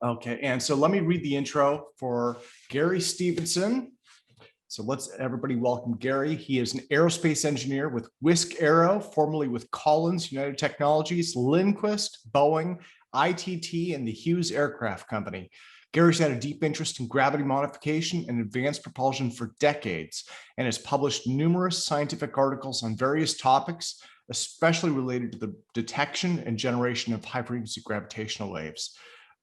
Okay, and so let me read the intro for Gary Stephenson. So let's everybody welcome Gary. He is an aerospace engineer with Whisk Aero, formerly with Collins, United Technologies, Lindquist, Boeing, ITT, and the Hughes Aircraft Company. Gary's had a deep interest in gravity modification and advanced propulsion for decades and has published numerous scientific articles on various topics, especially related to the detection and generation of high-frequency gravitational waves.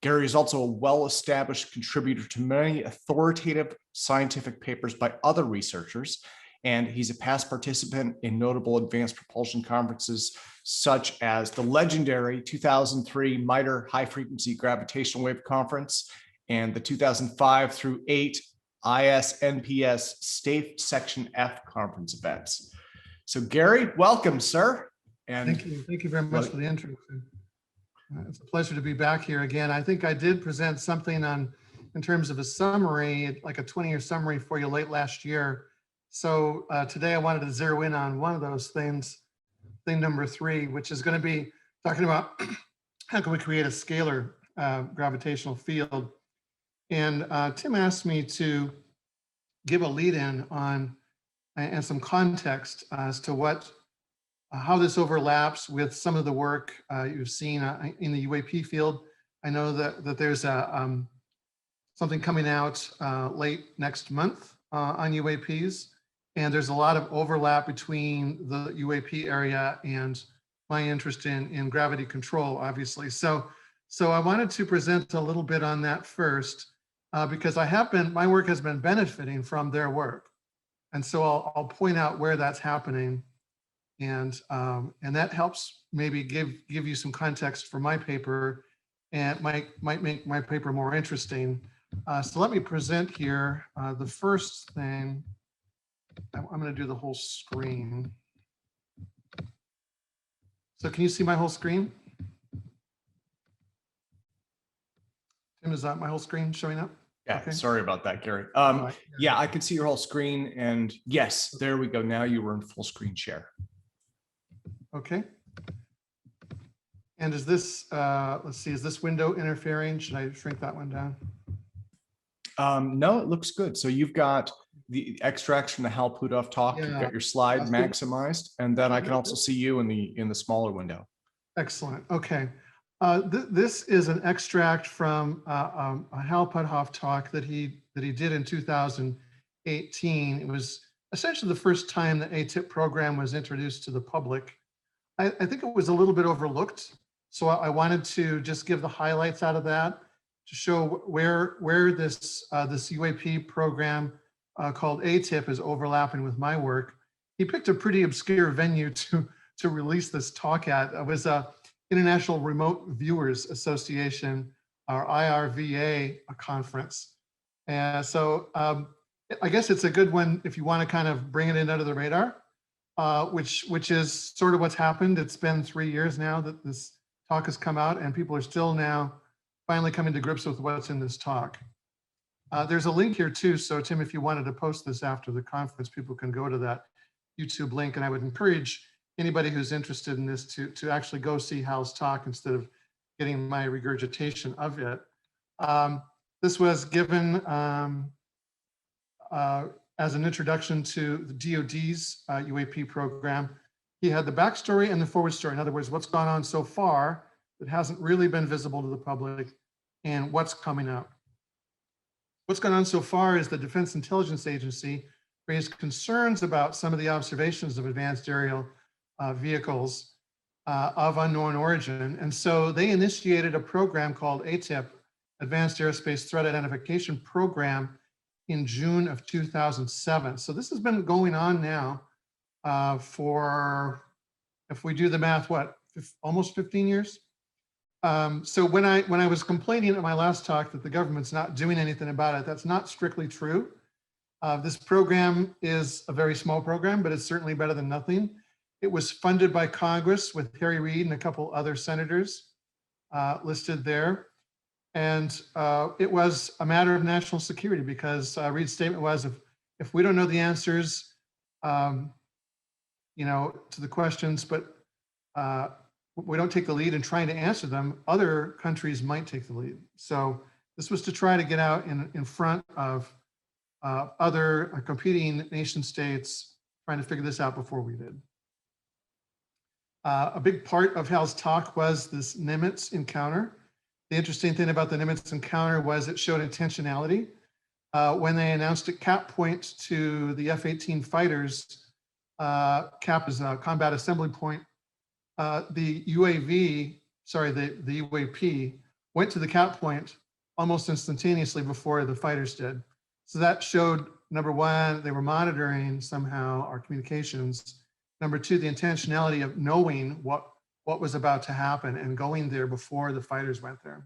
Gary is also a well-established contributor to many authoritative scientific papers by other researchers, and he's a past participant in notable advanced propulsion conferences such as the legendary 2003 MITRE High-Frequency Gravitational Wave Conference and the 2005 through 8 ISNPS State Section F conference events. So Gary, welcome, sir. And thank you very much for the intro. It's a pleasure to be back here again. I think I did present something in terms of a summary, like a 20-year summary for you late last year. So today I wanted to zero in on one of those things, thing number 3, which is going to be talking about how can we create a scalar gravitational field. And Tim asked me to give a lead-in on and some context as to how this overlaps with some of the work you've seen in the UAP field. I know that there's something coming out late next month on UAPs, and there's a lot of overlap between the UAP area and my interest in gravity control, obviously. So I wanted to present a little bit on that first, because my work has been benefiting from their work. And so I'll point out where that's happening. And that helps maybe give you some context for my paper, and might make my paper more interesting. So let me present here the first thing. I'm going to do the whole screen. So can you see my whole screen? Tim, is that my whole screen showing up? Yeah, okay. Sorry about that, Gary. Yeah, I can see your whole screen, and yes, there we go. Now you were in full screen share. Okay. And is this, let's see, is this window interfering? Should I shrink that one down? No, it looks good. So you've got the extracts from the Hal Puthoff talk. Yeah. You've got your slide maximized, and then I can also see you in the smaller window. Excellent. Okay. This is an extract from a Hal Puthoff talk that he did in 2018. It was essentially the first time the ATIP program was introduced to the public. I think it was a little bit overlooked. So I wanted to just give the highlights out of that to show where this UAP program called ATIP is overlapping with my work. He picked a pretty obscure venue to release this talk at. It was a International Remote Viewers Association, or IRVA conference. And so I guess it's a good one if you want to kind of bring it in under the radar. Which is sort of what's happened. It's been 3 years now that this talk has come out, and people are still now finally coming to grips with what's in this talk. There's a link here too. So Tim, if you wanted to post this after the conference, people can go to that YouTube link, and I would encourage anybody who's interested in this to actually go see Hal's talk instead of getting my regurgitation of it. This was given as an introduction to the DoD's UAP program. He had the backstory and the forward story. In other words, what's gone on so far that hasn't really been visible to the public, and what's coming up. What's gone on so far is the Defense Intelligence Agency raised concerns about some of the observations of advanced aerial vehicles of unknown origin. And so they initiated a program called ATIP, Advanced Aerospace Threat Identification Program, in June of 2007. So this has been going on now for, if we do the math, almost 15 years? So when I was complaining at my last talk that the government's not doing anything about it, that's not strictly true. This program is a very small program, but it's certainly better than nothing. It was funded by Congress with Harry Reid and a couple other senators listed there. And it was a matter of national security, because Reid's statement was, if we don't know the answers, to the questions, but we don't take the lead in trying to answer them, other countries might take the lead. So this was to try to get out in front of other competing nation states trying to figure this out before we did. A big part of Hal's talk was this Nimitz Encounter. The interesting thing about the Nimitz Encounter was it showed intentionality. When they announced a cap point to the F-18 fighters, cap is a combat assembly point, the UAV, sorry, the UAP went to the cap point almost instantaneously before the fighters did. So that showed, number one, they were monitoring somehow our communications. Number two, the intentionality of knowing what was about to happen and going there before the fighters went there.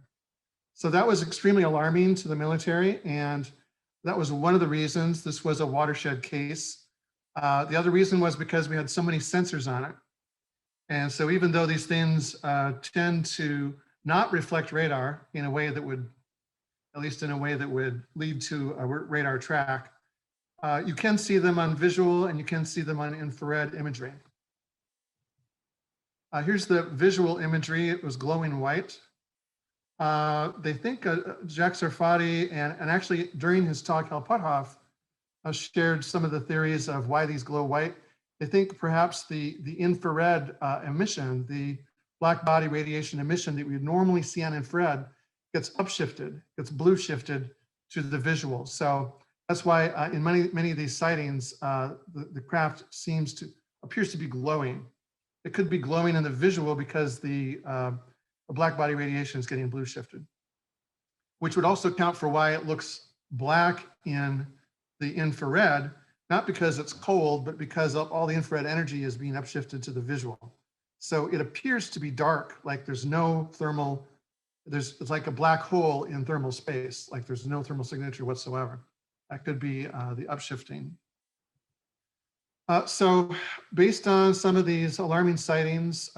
So that was extremely alarming to the military, and that was one of the reasons this was a watershed case. The other reason was because we had so many sensors on it. And so even though these things tend to not reflect radar in a way that would, at least in a way that would lead to a radar track, you can see them on visual and you can see them on infrared imagery. Here's the visual imagery. It was glowing white. They think Jacques Sarfatti and actually during his talk, Hal Puthoff shared some of the theories of why these glow white. They think perhaps the infrared emission, the black body radiation emission that we would normally see on infrared gets upshifted, gets blue shifted to the visual. So that's why in many of these sightings, the craft appears to be glowing. It could be glowing in the visual because the black body radiation is getting blue shifted, which would also account for why it looks black in the infrared, not because it's cold, but because all the infrared energy is being upshifted to the visual. So it appears to be dark, like there's no thermal, it's like a black hole in thermal space, like there's no thermal signature whatsoever. That could be the upshifting. So based on some of these alarming sightings,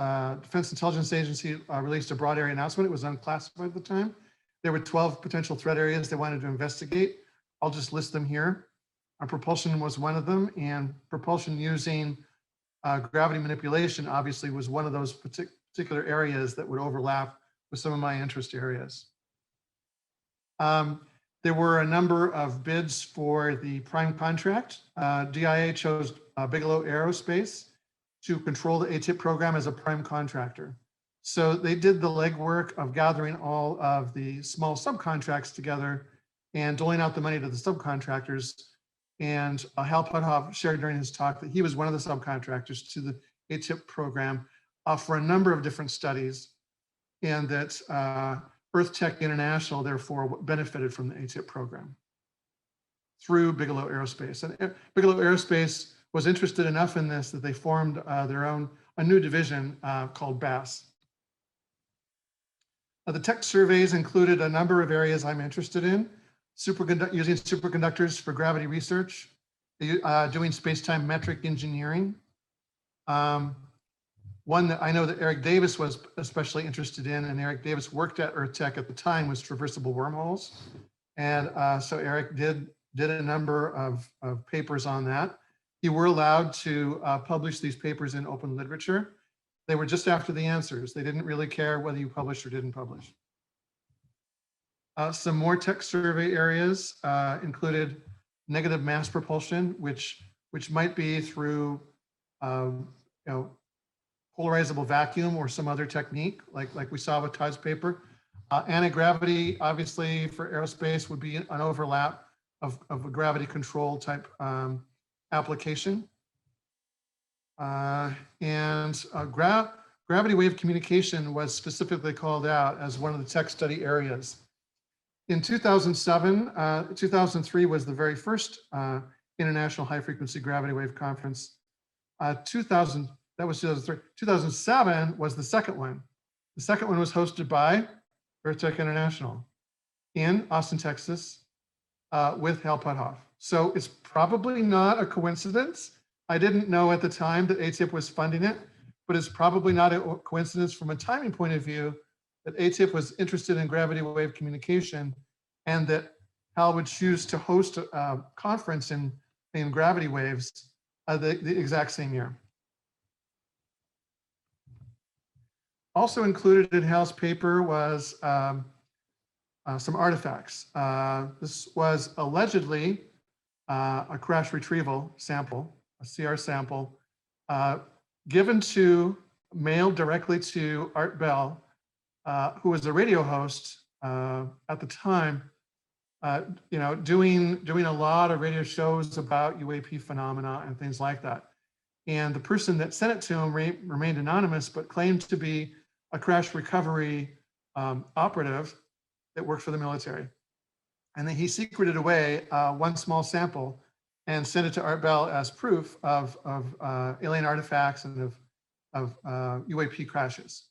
Defense Intelligence Agency released a broad area announcement. It was unclassified at the time. There were 12 potential threat areas they wanted to investigate. I'll just list them here. Propulsion was one of them, and propulsion using gravity manipulation obviously was one of those particular areas that would overlap with some of my interest areas. There were a number of bids for the prime contract. DIA chose Bigelow Aerospace to control the ATIP program as a prime contractor. So they did the legwork of gathering all of the small subcontracts together and doling out the money to the subcontractors. And Hal Puthoff shared during his talk that he was one of the subcontractors to the ATIP program for a number of different studies, and that Earth Tech International therefore benefited from the ATIP program through Bigelow Aerospace. And Bigelow Aerospace was interested enough in this that they formed a new division called BASS. The tech surveys included a number of areas I'm interested in. Using superconductors for gravity research, doing space-time metric engineering. One that I know that Eric Davis was especially interested in, and Eric Davis worked at Earth Tech at the time, was traversable wormholes. And so Eric did a number of papers on that. You were allowed to publish these papers in open literature. They were just after the answers. They didn't really care whether you published or didn't publish. Some more tech survey areas included negative mass propulsion, which might be through polarizable vacuum or some other technique, like we saw with Todd's paper. Anti-gravity, obviously, for aerospace would be an overlap of a gravity control type application. Gravity wave communication was specifically called out as one of the tech study areas. In 2007, 2003 was the very first International High Frequency Gravity Wave Conference. 2000 was 2003. 2007 was the second one. The second one was hosted by Earth Tech International in Austin, Texas, with Hal Puthoff. So it's probably not a coincidence. I didn't know at the time that ATIP was funding it, but it's probably not a coincidence from a timing point of view that ATIP was interested in gravity wave communication, and that Hal would choose to host a conference in gravity waves the exact same year. Also included in Hal's paper was some artifacts. This was allegedly a crash retrieval sample, a CR sample, given to, mailed directly to Art Bell, who was a radio host at the time, doing a lot of radio shows about UAP phenomena and things like that. And the person that sent it to him remained anonymous, but claimed to be a crash recovery operative that worked for the military. And then he secreted away one small sample and sent it to Art Bell as proof of alien artifacts and of UAP crashes.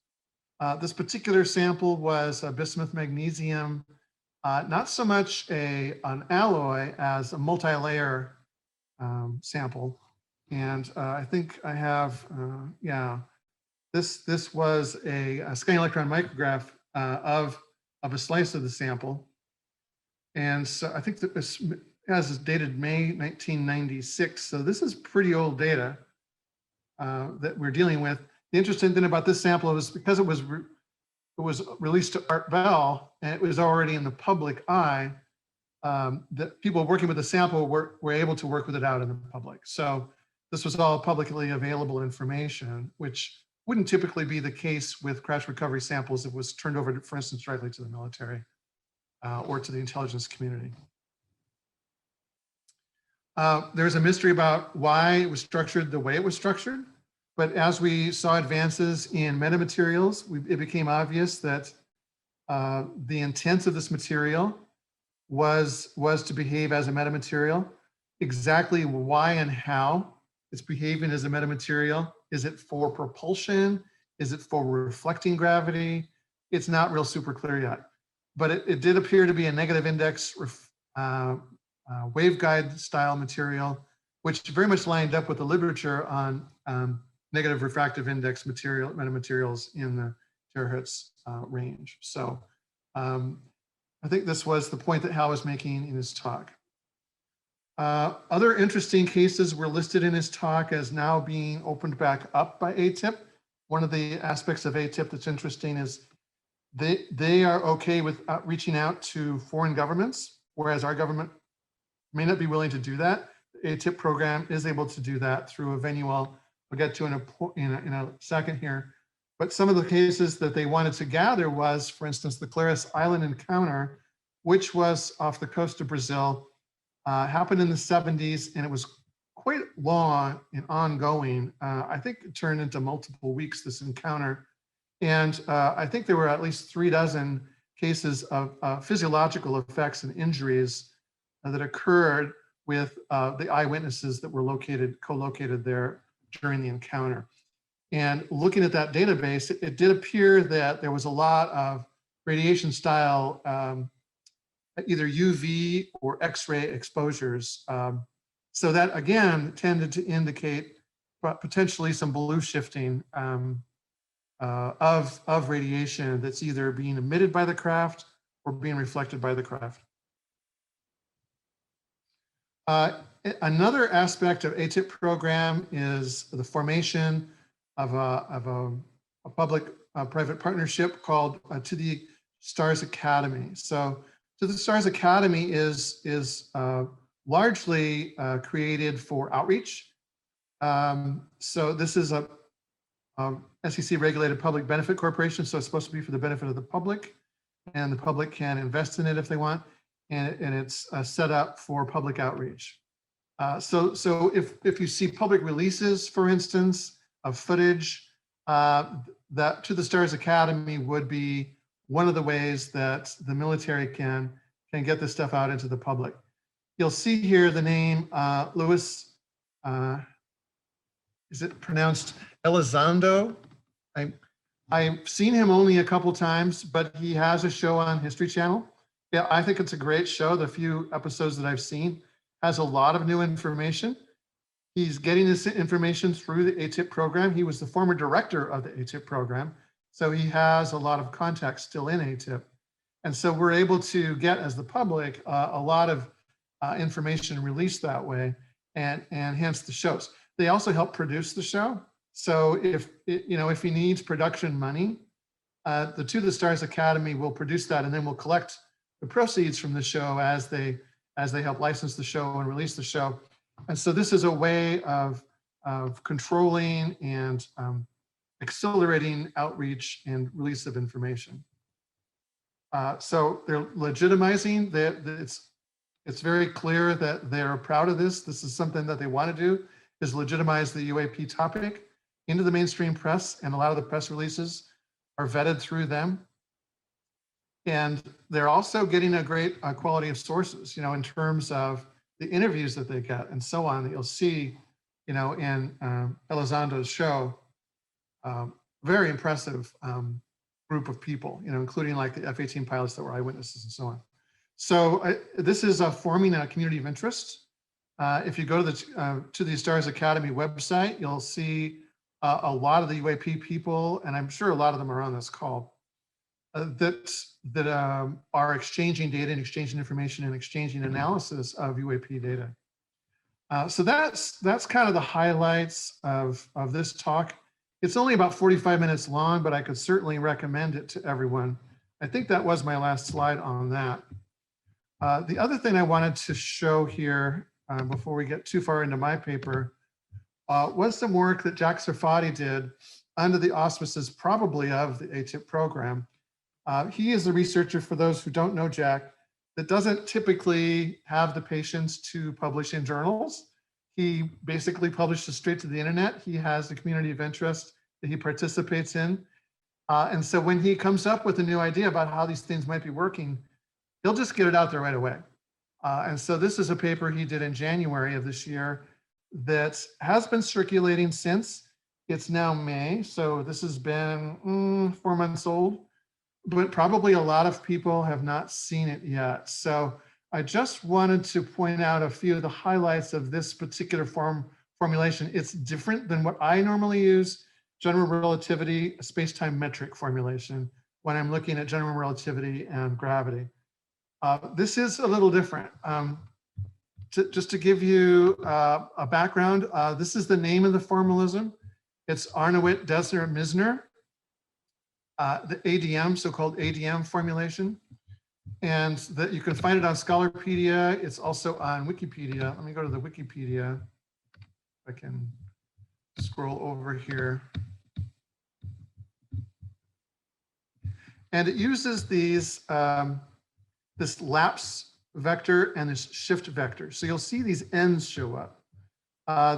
This particular sample was a bismuth magnesium, not so much an alloy as a multi-layer sample. And I think I have, this was a scanning electron micrograph of a slice of the sample. And so I think that this is dated May 1996. So this is pretty old data that we're dealing with. The interesting thing about this sample was because it was released to Art Bell and it was already in the public eye, that people working with the sample were able to work with it out in the public. So this was all publicly available information, which wouldn't typically be the case with crash recovery samples if it was turned over, for instance, directly to the military or to the intelligence community. There's a mystery about why it was structured the way it was structured. But as we saw advances in metamaterials, it became obvious that the intent of this material was to behave as a metamaterial. Exactly why and how it's behaving as a metamaterial. Is it for propulsion? Is it for reflecting gravity? It's not real super clear yet. But it did appear to be a negative index waveguide style material, which very much lined up with the literature on negative refractive index material, metamaterials in the terahertz range. So I think this was the point that Hal was making in his talk. Other interesting cases were listed in his talk as now being opened back up by ATIP. One of the aspects of ATIP that's interesting is they are okay with reaching out to foreign governments, whereas our government may not be willing to do that. The ATIP program is able to do that through a venue we'll get to in a second here. But some of the cases that they wanted to gather was, for instance, the Colares Island Encounter, which was off the coast of Brazil, happened in the 70s, and it was quite long and ongoing. I think it turned into multiple weeks, this encounter. And I think there were at least 36 cases of physiological effects and injuries that occurred with the eyewitnesses that were co-located there during the encounter. And looking at that database, it did appear that there was a lot of radiation style, either UV or X-ray exposures. So that again tended to indicate potentially some blue shifting of radiation that's either being emitted by the craft or being reflected by the craft. Another aspect of ATIP program is the formation of a public-private partnership called To the Stars Academy. So To the Stars Academy is largely created for outreach. So this is a SEC regulated public benefit corporation, so it's supposed to be for the benefit of the public, and the public can invest in it if they want, and it's set up for public outreach. So if you see public releases, for instance, of footage, that To the Stars Academy would be one of the ways that the military can get this stuff out into the public. You'll see here the name Louis, is it pronounced Elizondo? I've seen him only a couple times, but he has a show on History Channel. Yeah, I think it's a great show. The few episodes that I've seen has a lot of new information. He's getting this information through the ATIP program. He was the former director of the ATIP program, so he has a lot of contacts still in ATIP. And so we're able to get, as the public, a lot of information released that way, and hence the shows. They also help produce the show. So if he needs production money, the To the Stars Academy will produce that, and then we'll collect the proceeds from the show as they help license the show and release the show. And so this is a way of controlling and accelerating outreach and release of information. So they're legitimizing that it's very clear that they're proud of this. This is something that they want to do, is legitimize the UAP topic into the mainstream press, and a lot of the press releases are vetted through them. And they're also getting a great quality of sources, you know, in terms of the interviews that they get and so on, that you'll see, you know, in Elizondo's show. Very impressive group of people, you know, including like the F-18 pilots that were eyewitnesses and so on. So this is forming a community of interest. If you go to the Stars Academy website, you'll see a lot of the UAP people, and I'm sure a lot of them are on this call, that are exchanging data and exchanging information and exchanging analysis of UAP data. So that's kind of the highlights of this talk. It's only about 45 minutes long, but I could certainly recommend it to everyone. I think that was my last slide on that. The other thing I wanted to show here before we get too far into my paper was some work that Jack Sarfatti did under the auspices probably of the ATIP program. He is a researcher, for those who don't know Jack, that doesn't typically have the patience to publish in journals. He basically publishes straight to the internet. He has a community of interest that he participates in. And so when he comes up with a new idea about how these things might be working, he'll just get it out there right away. And so this is a paper he did in January of this year that has been circulating since. It's now May, so this has been 4 months old, but probably a lot of people have not seen it yet. So I just wanted to point out a few of the highlights of this particular formulation. It's different than what I normally use, general relativity, a space-time metric formulation, when I'm looking at general relativity and gravity. This is a little different. Just to give you a background, this is the name of the formalism. It's Arnowit, Dessner, Misner, the ADM, so-called ADM formulation. And that you can find it on Scholarpedia. It's also on Wikipedia. Let me go to the Wikipedia. If I can scroll over here. And it uses these, this lapse vector and this shift vector. So you'll see these ends show up.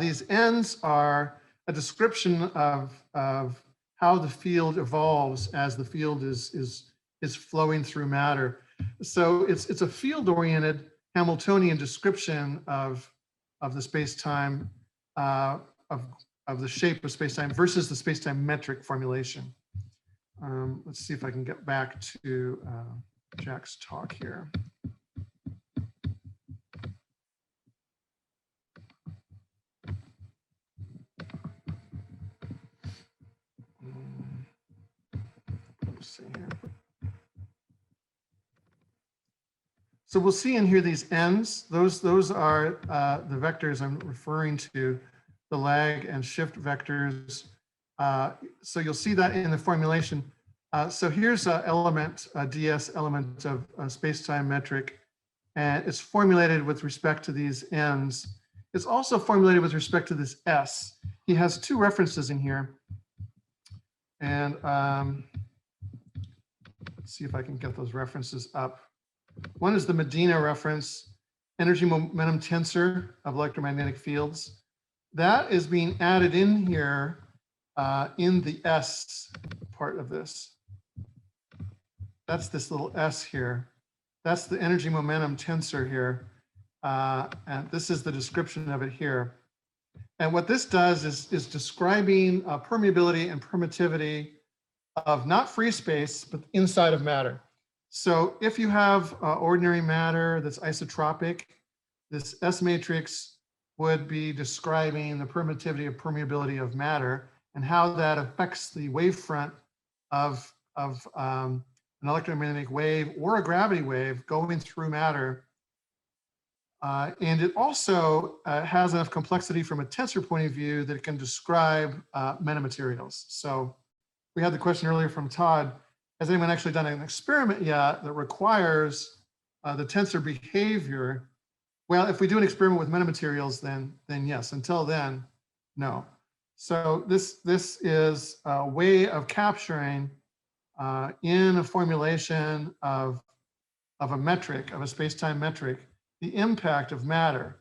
These ends are a description of how the field evolves as the field is flowing through matter. So it's a field-oriented Hamiltonian description of the space-time, of the shape of space-time versus the space-time metric formulation. Let's see if I can get back to Jack's talk here. Let's see here. So we'll see in here these ends. Those are the vectors I'm referring to, the lag and shift vectors. So you'll see that in the formulation. So here's an element, a DS element of a space-time metric, and it's formulated with respect to these ends. It's also formulated with respect to this S. He has two references in here. And let's see if I can get those references up. One is the Medina reference, energy momentum tensor of electromagnetic fields. That is being added in here in the S part of this. That's this little S here. That's the energy momentum tensor here. And this is the description of it here. And what this does is describing permeability and permittivity of not free space, but inside of matter. So if you have ordinary matter that's isotropic, this S matrix would be describing the permittivity or permeability of matter and how that affects the wavefront of an electromagnetic wave or a gravity wave going through matter. And it also has enough complexity from a tensor point of view that it can describe metamaterials. So we had the question earlier from Todd, has anyone actually done an experiment yet that requires the tensor behavior? Well, if we do an experiment with metamaterials, then yes. Until then, no. So this is a way of capturing in a formulation of a metric, of a space-time metric, the impact of matter.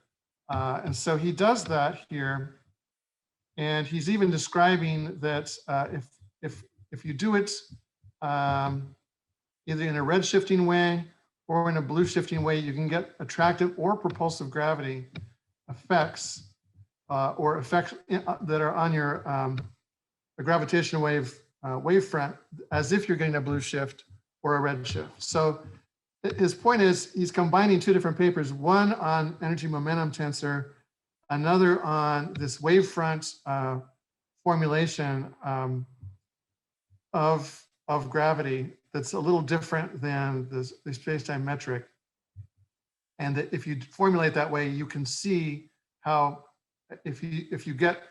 And so he does that here. And he's even describing that if you do it either in a red shifting way or in a blue shifting way, you can get attractive or propulsive gravity effects or effects that are on your the gravitational wavefront as if you're getting a blue shift or a red shift. So his point is he's combining two different papers, one on energy momentum tensor, another on this wavefront formulation of gravity that's a little different than the space-time metric. And that if you formulate that way, you can see how if you get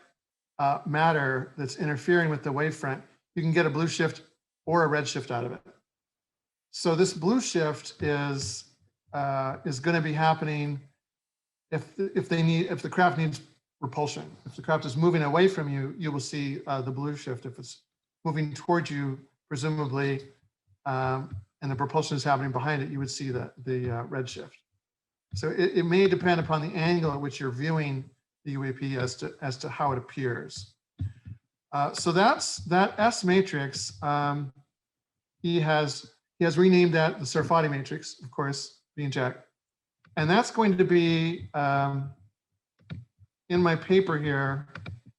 matter that's interfering with the wavefront, you can get a blue shift or a red shift out of it. So this blue shift is going to be happening if the craft needs repulsion. If the craft is moving away from you, you will see the blue shift. If it's moving towards you, presumably, and the propulsion is happening behind it, you would see the red shift. So it may depend upon the angle at which you're viewing the UAP as to how it appears. So that's that S matrix. He has renamed that the Sarfatti matrix, of course, being Jack. And that's going to be in my paper here,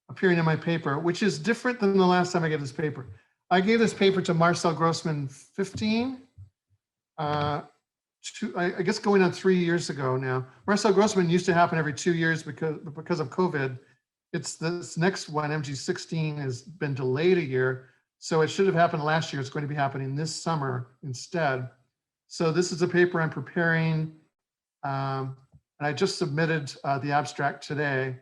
appearing in my paper, which is different than the last time I gave this paper. I gave this paper to Marcel Grossman 15, I guess going on 3 years ago now. Marcel Grossman used to happen every 2 years because of COVID. It's this next one, MG16, has been delayed a year. So it should have happened last year. It's going to be happening this summer instead. So this is a paper I'm preparing. And I just submitted the abstract today.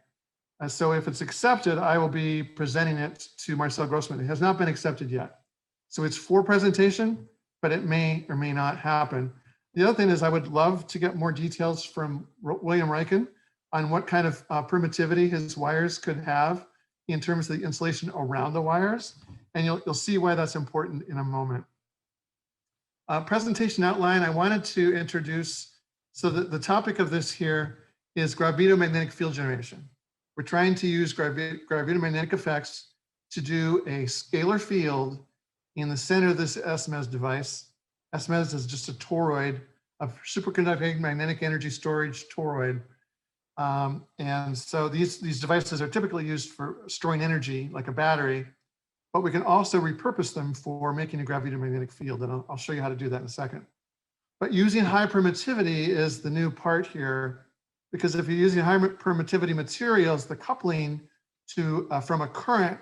So if it's accepted, I will be presenting it to Marcel Grossman. It has not been accepted yet. So it's for presentation, but it may or may not happen. The other thing is I would love to get more details from William Reichen on what kind of permittivity his wires could have in terms of the insulation around the wires. And you'll see why that's important in a moment. Presentation outline, I wanted to introduce, so the topic of this here is gravitomagnetic field generation. We're trying to use gravitomagnetic effects to do a scalar field in the center of this SMES device. SMES is just a toroid, a superconducting magnetic energy storage toroid. And so these devices are typically used for storing energy, like a battery, but we can also repurpose them for making a gravitomagnetic field. And I'll show you how to do that in a second. But using high permittivity is the new part here, because if you're using high permittivity materials, the coupling to from a current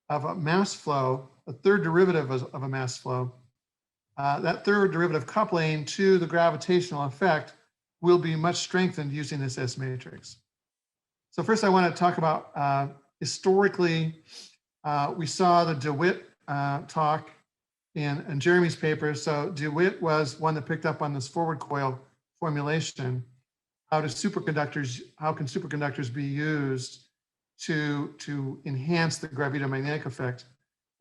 of a mass flow, a third derivative of a mass flow, that third derivative coupling to the gravitational effect will be much strengthened using this S matrix. So first I want to talk about historically, we saw the DeWitt talk in Jeremy's paper. So DeWitt was one that picked up on this forward coil formulation. How can superconductors be used to enhance the gravitomagnetic effect?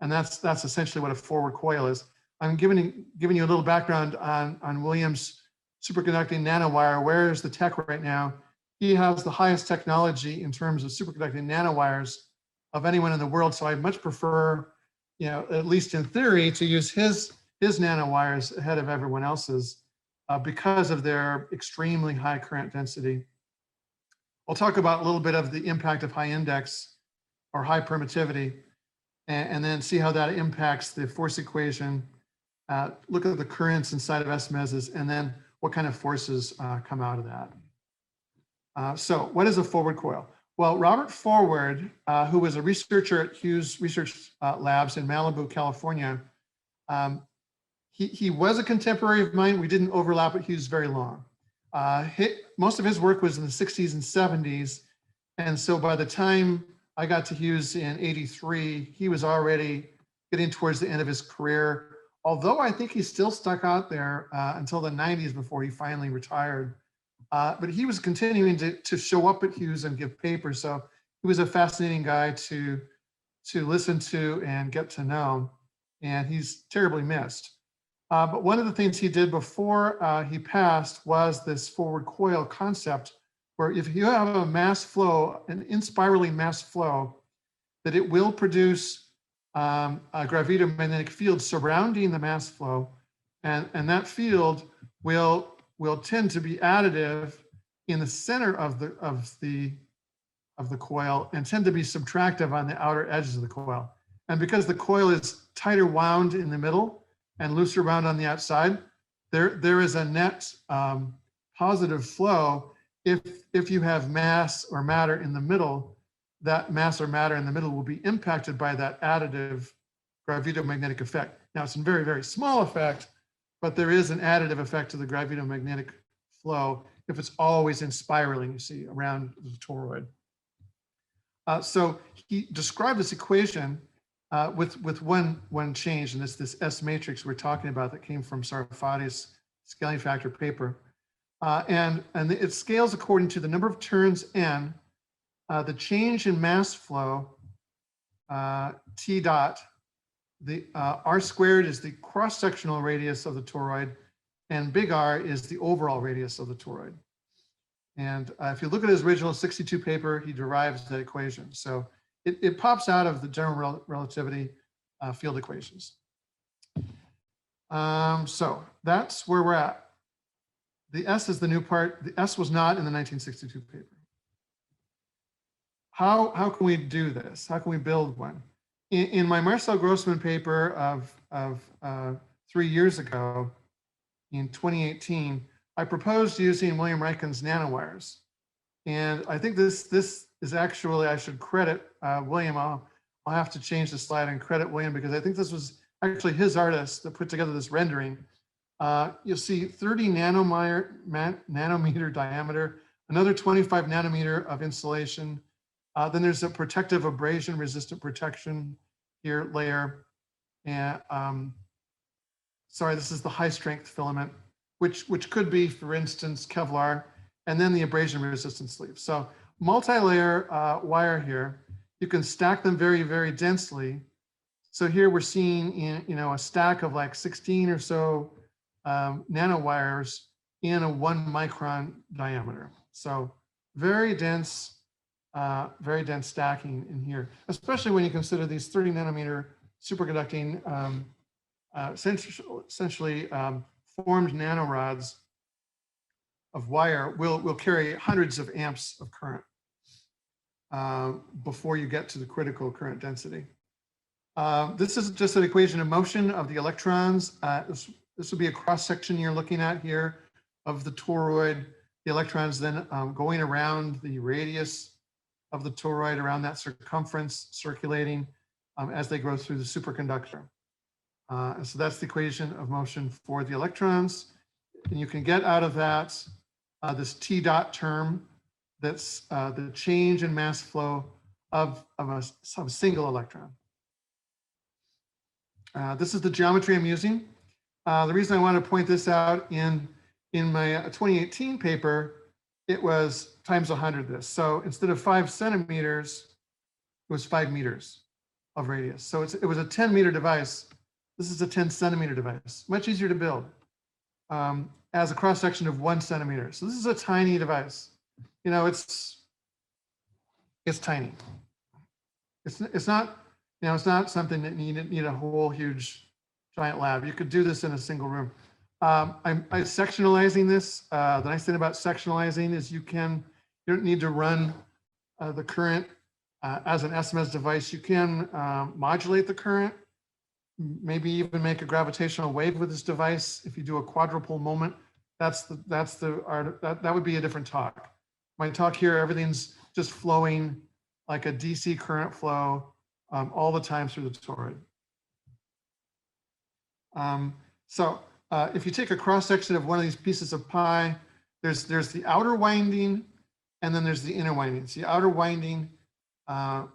And that's essentially what a forward coil is. I'm giving you a little background on William's superconducting nanowire. Where is the tech right now? He has the highest technology in terms of superconducting nanowires of anyone in the world. So I much prefer, at least in theory, to use his nanowires ahead of everyone else's because of their extremely high current density. We'll talk about a little bit of the impact of high index or high permittivity, and then see how that impacts the force equation. Look at the currents inside of SMESs, and then what kind of forces come out of that. So what is a forward coil? Well, Robert Forward, who was a researcher at Hughes Research Labs in Malibu, California, he was a contemporary of mine. We didn't overlap at Hughes very long. Most of his work was in the 60s and 70s. And so by the time I got to Hughes in '83, he was already getting towards the end of his career, although I think he's still stuck out there until the 90s before he finally retired. But he was continuing to show up at Hughes and give papers. So he was a fascinating guy to listen to and get to know. And he's terribly missed. But one of the things he did before he passed was this forward coil concept, where if you have a mass flow, an inspiraling mass flow, that it will produce a gravitomagnetic field surrounding the mass flow, and that field will tend to be additive in the center of the coil and tend to be subtractive on the outer edges of the coil. And because the coil is tighter wound in the middle and looser wound on the outside, there is a net positive flow if you have mass or matter in the middle. That mass or matter in the middle will be impacted by that additive gravitomagnetic effect. Now, it's a very, very small effect, but there is an additive effect to the gravitomagnetic flow if it's always in spiraling, you see, around the toroid. So he described this equation with one change, and it's this S matrix we're talking about that came from Sarfatti's scaling factor paper. And it scales according to the number of turns n, the change in mass flow, T dot, the R squared is the cross-sectional radius of the toroid, and big R is the overall radius of the toroid. And if you look at his original 62 paper, he derives that equation. So it pops out of the general relativity field equations. So that's where we're at. The S is the new part. The S was not in the 1962 paper. How can we do this? How can we build one? In my Marcel Grossman paper of 3 years ago, in 2018, I proposed using William Reichen's nanowires. And I think this is actually, I should credit William. I'll have to change the slide and credit William, because I think this was actually his artist that put together this rendering. You'll see 30 nanometer diameter, another 25 nanometer of insulation. Then there's a protective abrasion resistant protection here layer. And sorry, this is the high strength filament, which could be, for instance, Kevlar, and then the abrasion resistant sleeve. So multi-layer wire here. You can stack them very, very densely. So here we're seeing a stack of like 16 or so nanowires in a 1 micron diameter. So very dense stacking in here, especially when you consider these 30 nanometer superconducting, essentially formed nanorods of wire will carry hundreds of amps of current before you get to the critical current density. This is just an equation of motion of the electrons. This would be a cross section you're looking at here of the toroid. The electrons then going around the radius of the toroid, around that circumference, circulating as they go through the superconductor. And so that's the equation of motion for the electrons. And you can get out of that this T dot term, that's the change in mass flow of a single electron. This is the geometry I'm using. The reason I want to point this out in my 2018 paper, it was times 100 this. So instead of 5 centimeters, it was 5 meters of radius. So it was a 10 meter device. This is a 10 centimeter device, much easier to build as a cross section of 1 centimeter. So this is a tiny device. It's tiny. It's not something that need a whole huge giant lab. You could do this in a single room. I'm sectionalizing this. The nice thing about sectionalizing is you don't need to run the current as an SMES device. You can modulate the current, maybe even make a gravitational wave with this device. If you do a quadrupole moment, that would be a different talk. My talk here, everything's just flowing like a DC current flow all the time through the toroid. If you take a cross section of one of these pieces of pie, there's the outer winding, and then there's the inner winding. So the outer winding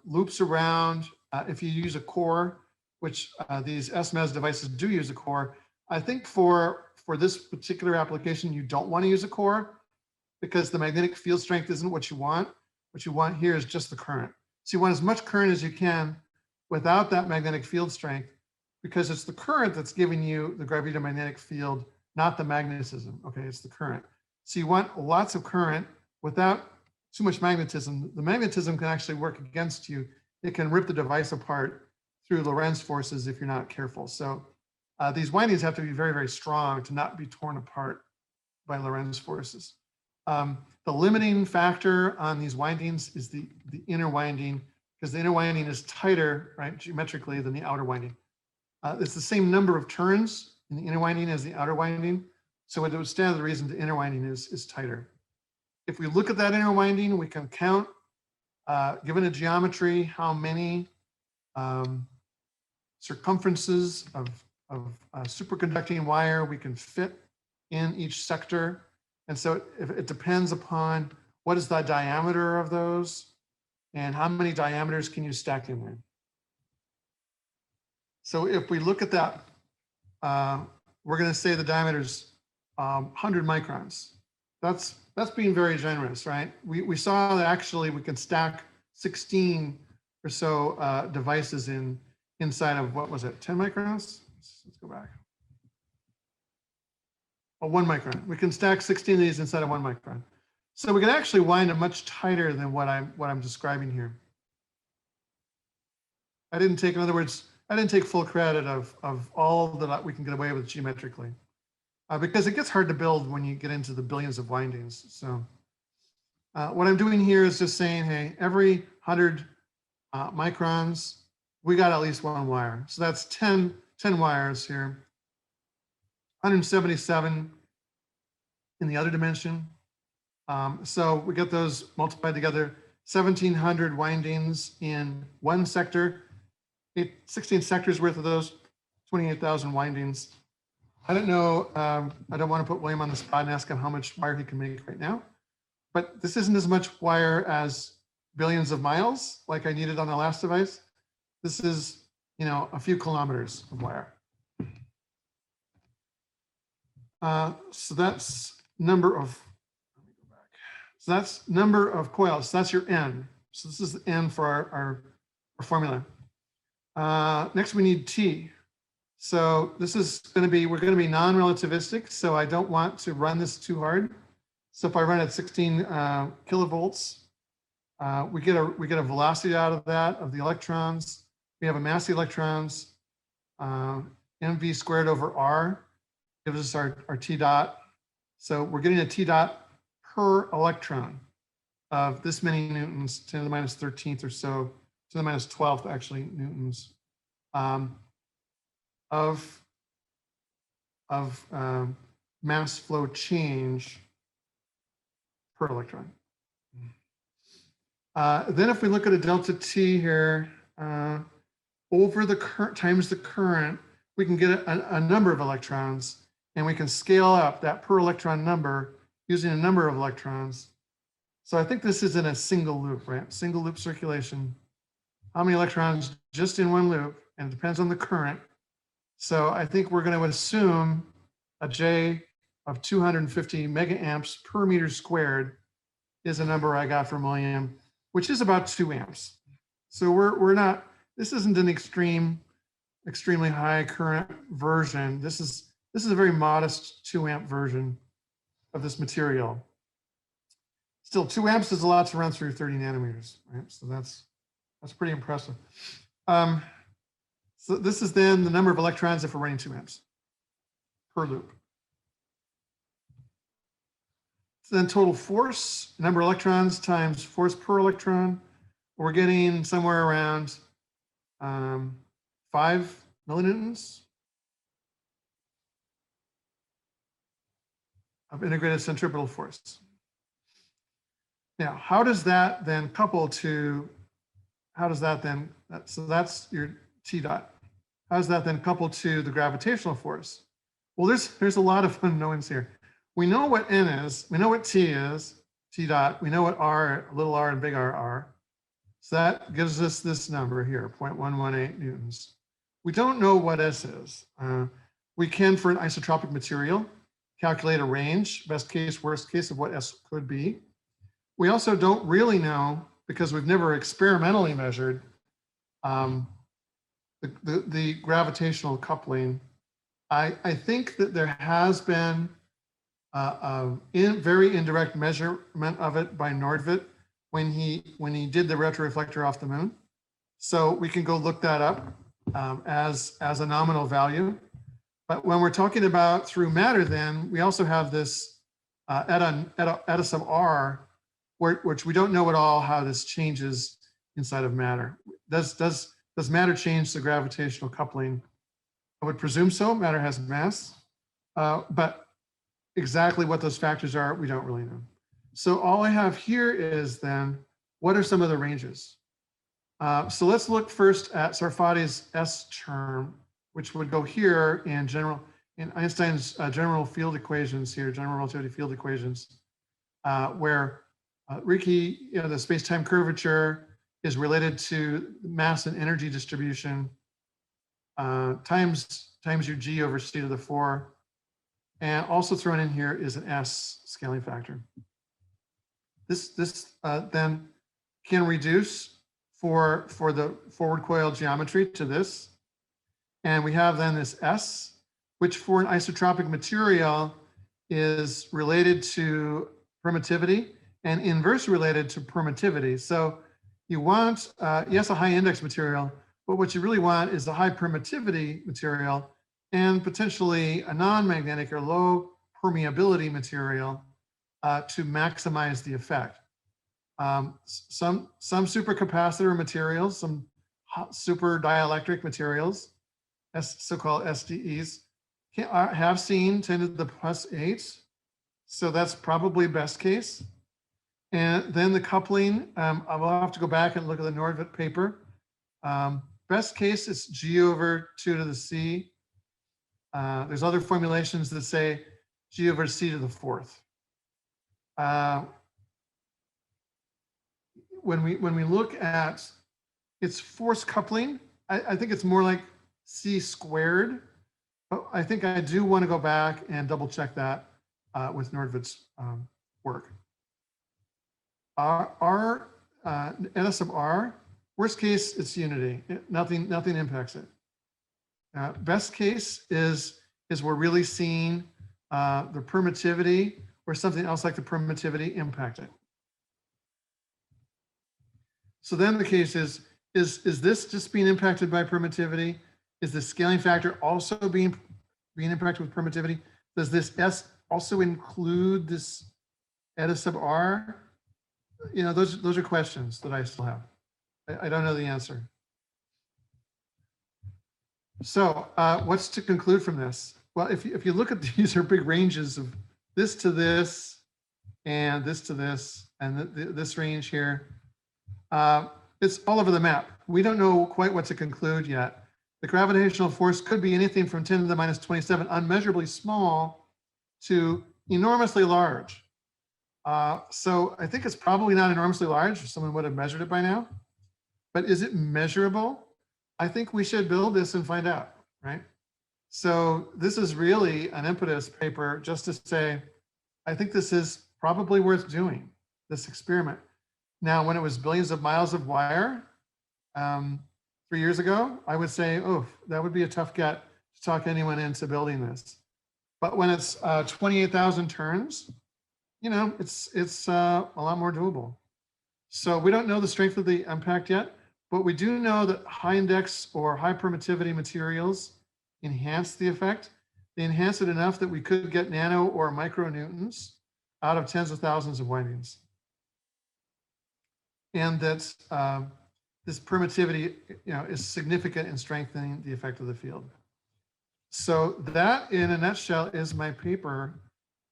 loops around. If you use a core which these SMES devices do use a core. I think for this particular application, you don't want to use a core because the magnetic field strength isn't what you want. What you want here is just the current. So you want as much current as you can without that magnetic field strength, because it's the current that's giving you the gravitomagnetic field, not the magnetism. Okay, it's the current. So you want lots of current without too much magnetism. The magnetism can actually work against you. It can rip the device apart through Lorentz forces if you're not careful. So these windings have to be very, very strong to not be torn apart by Lorentz forces. The limiting factor on these windings is the inner winding, because the inner winding is tighter, right, geometrically than the outer winding. It's the same number of turns in the inner winding as the outer winding. So it would stand to the reason the inner winding is tighter. If we look at that inner winding, we can count, given a geometry, how many circumferences of superconducting wire we can fit in each sector. And so it depends upon what is the diameter of those and how many diameters can you stack in there. So if we look at that, we're going to say the diameter is 100 microns. That's being very generous, right? We saw that actually we can stack 16 or so devices inside of, what was it, 10 microns? Let's go back. Oh, 1 micron. We can stack 16 of these inside of 1 micron. So we can actually wind it much tighter than what I'm describing here. I didn't take, in other words, I didn't take full credit of all that we can get away with geometrically, because it gets hard to build when you get into the billions of windings. So what I'm doing here is just saying, hey, every 100 microns, we got at least one wire. So that's 10 wires here. 177 in the other dimension. So we get those multiplied together, 1,700 windings in one sector, 16 sectors worth of those, 28,000 windings. I don't know, I don't want to put William on the spot and ask him how much wire he can make right now, but this isn't as much wire as billions of miles like I needed on the last device. This is, a few kilometers of wire. So that's number of, let me go back. So that's number of coils. So that's your N. So this is the N for our formula. Next we need T. So this is going to be, we're going to be non-relativistic. So I don't want to run this too hard. So if I run at 16 kilovolts, we get a velocity out of that, of the electrons. We have a mass of the electrons, mv squared over r. Gives us our T dot. So we're getting a T dot per electron of this many newtons, 10 to the minus 13th or so, to the minus 12th actually newtons of mass flow change per electron. Then if we look at a delta T here, over the current times the current, we can get a number of electrons. And we can scale up that per electron number using a number of electrons. So I think this is in a single loop, right? Single loop circulation. How many electrons just in one loop? And it depends on the current. So I think we're going to assume a J of 250 mega amps per meter squared is a number I got from William, which is about 2 amps. So we're not, this isn't an extremely high current version. This is a very modest 2 amp version of this material. Still, 2 amps is a lot to run through 30 nanometers, right? So that's pretty impressive. So this is then the number of electrons if we're running 2 amps per loop. So then total force, number of electrons times force per electron. We're getting somewhere around 5 millinewtons of integrated centripetal force. Now, how does that then couple to, so that's your T dot. How does that then couple to the gravitational force? Well, there's a lot of unknowns here. We know what N is, we know what T is, T dot, we know what R, little r and big R are. So that gives us this number here, 0.118 newtons. we don't know what S is. We can, for an isotropic material, calculate a range, best case, worst case of what S could be. We also don't really know, because we've never experimentally measured the gravitational coupling. I think that there has been very indirect measurement of it by Nordtvedt when he did the retroreflector off the moon. So we can go look that up as a nominal value. But when we're talking about through matter, then we also have this eta sub r, which we don't know at all how this changes inside of matter. Does matter change the gravitational coupling? I would presume so. Matter has mass, but exactly what those factors are, we don't really know. So all I have here is then, what are some of the ranges? So let's look first at Sarfatti's S term, which would go here in Einstein's general field equations here, general relativity field equations, where Ricci, the space-time curvature is related to mass and energy distribution times your G over C to the 4. And also thrown in here is an S scaling factor. This then can reduce for the forward coil geometry to this. And we have then this S, which for an isotropic material is related to permittivity and inversely related to permittivity. So you want, yes, a high index material, but what you really want is the high permittivity material and potentially a non-magnetic or low permeability material to maximize the effect. Some supercapacitor materials, some super dielectric materials, so-called SDEs, have seen 10 to the +8. So that's probably best case. And then the coupling, I will have to go back and look at the Nordtvedt paper. Best case is G over 2 to the C. There's other formulations that say G over C to the 4th. When we look at its force coupling, I think it's more like C squared, but I think I do want to go back and double check that with Nordtvedt's work. R eta sub r, worst case, it's unity. Nothing impacts it. Best case is we're really seeing the permittivity or something else like the permittivity impact it. So then the case is this just being impacted by permittivity? Is the scaling factor also being impacted with permittivity? Does this S also include this eta sub r? Those are questions that I still have. I don't know the answer. So what's to conclude from this? Well, if you look at these are big ranges of this to this and this to this and this range here. It's all over the map. We don't know quite what to conclude yet. The gravitational force could be anything from 10 to the -27, unmeasurably small, to enormously large. So I think it's probably not enormously large, or someone would have measured it by now. But is it measurable? I think we should build this and find out, right? So this is really an impetus paper just to say, I think this is probably worth doing, this experiment. Now, when it was billions of miles of wire 3 years ago, I would say, oh, that would be a tough get to talk anyone into building this. But when it's 28,000 turns, it's a lot more doable. So we don't know the strength of the impact yet, but we do know that high index or high permittivity materials enhance the effect. They enhance it enough that we could get nano or micronewtons out of tens of thousands of windings. And that this permittivity, is significant in strengthening the effect of the field. So that, in a nutshell, is my paper.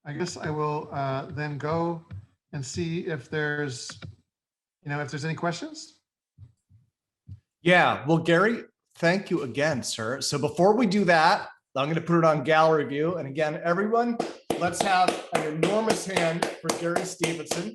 I guess I will then go and see if there's, if there's any questions. Yeah, well, Gary, thank you again, sir. So before we do that, I'm going to put it on gallery view. And again, everyone, let's have an enormous hand for Gary Stephenson.